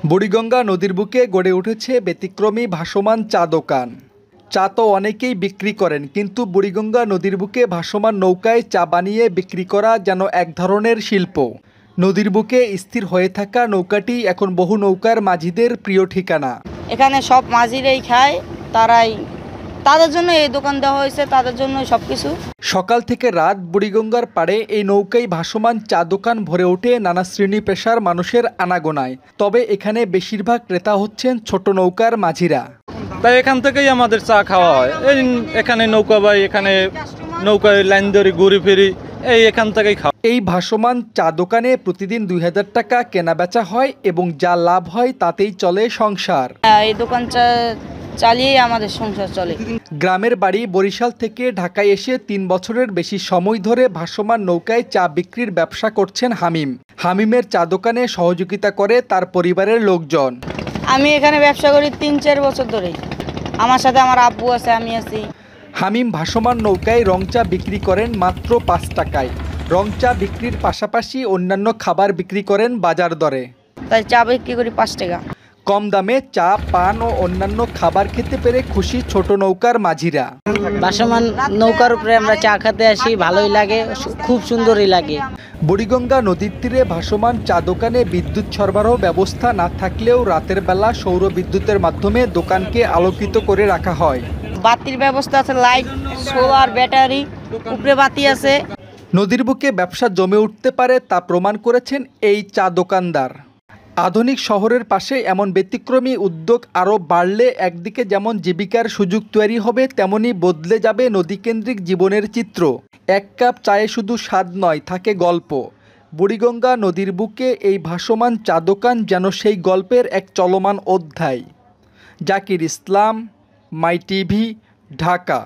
বুড়িগঙ্গা নদীর বুকে গড়ে উঠেছে ব্যতিক্রমী ভাসমান চা দোকান। চা তো অনেকেই বিক্রি করেন, কিন্তু বুড়িগঙ্গা নদীর বুকে ভাসমান নৌকায় চা বানিয়ে বিক্রি করা যেন এক ধরনের শিল্প। নদীর বুকে স্থির হয়ে থাকা নৌকাটি এখন বহু নৌকার মাঝিদের প্রিয় ঠিকানা। এখানে সব মাঝিরাই খায়, তাদের জন্য এই দোকান দেওয়া হয়েছে, তাদের জন্য সবকিছু। সকাল থেকে রাত বুড়িগঙ্গার পাড়ে এই নৌকায় ভাসমান চা দোকান ভরে ওঠে নানা শ্রেণী পেশার মানুষের আনাগোনায়। তবে এখানে বেশিরভাগ ক্রেতা হচ্ছেন ছোট নৌকার মাঝিরা। তাই এখান থেকেই আমাদের চা খাওয়া হয়। এখানে নৌকা বাই, এখানে নৌকায় লাইন ধরে ঘুরে ফিরি, এখান থেকেই খাওয়া। এই ভাসমান চা দোকানে প্রতিদিন 2000 টাকা কেনা বেচা হয় এবং যা লাভ হয় তাতেই চলে সংসার। এই দোকান চালিয়েই আমাদের সংসার চলে। গ্রামের বাড়ি বরিশাল থেকে ঢাকায় এসে 3 বছরের বেশি সময় ধরে ভাসমান নৌকায় চা বিক্রির ব্যবসা করছেন হামিম। হামিমের চা দোকানে সহযোগিতা করে তার পরিবারের লোকজন। আমি এখানে ব্যবসা করি 3-4 বছর ধরে। আমার সাথে আমার আব্বু আছে, আমি আছি। হামিম ভাসমান নৌকায় রং চা বিক্রি করেন মাত্র 5 টাকায়। রং চা বিক্রির পাশাপাশি অন্যান্য খাবার বিক্রি করেন বাজার দরে। তাই চা বিক্রি করি 5 টাকা। কম দামে চা, পান ও অন্যান্য খাবার খেতে পেরে খুশি ছোট নৌকার মাঝিরা। ভাসমান নৌকার উপরে আমরা চা খেতে আসি, ভালোই লাগে, খুব সুন্দরই লাগে। বুড়িগঙ্গা নদীর তীরে ভাসমান চা দোকানে বিদ্যুৎ সরবরাহ ব্যবস্থা না থাকলেও রাতের বেলা সৌর বিদ্যুতের মাধ্যমে দোকানকে আলোকিত করে রাখা হয়। বাতির ব্যবস্থা আছে, লাইট, সোলার, ব্যাটারি, উপরে বাতি আছে। নদীর বুকে ব্যবসা জমে উঠতে পারে তা প্রমাণ করেছেন এই চা দোকানদার। আধুনিক শহরের পাশে এমন ব্যতিক্রমী উদ্যোগ আরও বাড়লে একদিকে যেমন জীবিকার সুযোগ তৈরি হবে, তেমনি বদলে যাবে নদীকেন্দ্রিক জীবনের চিত্র। এক কাপ চায়ে শুধু স্বাদ নয়, থাকে গল্প। বুড়িগঙ্গা নদীর বুকে এই ভাসমান চা দোকান যেন সেই গল্পের এক চলমান অধ্যায়। জাকির ইসলাম, মাই টিভি, ঢাকা।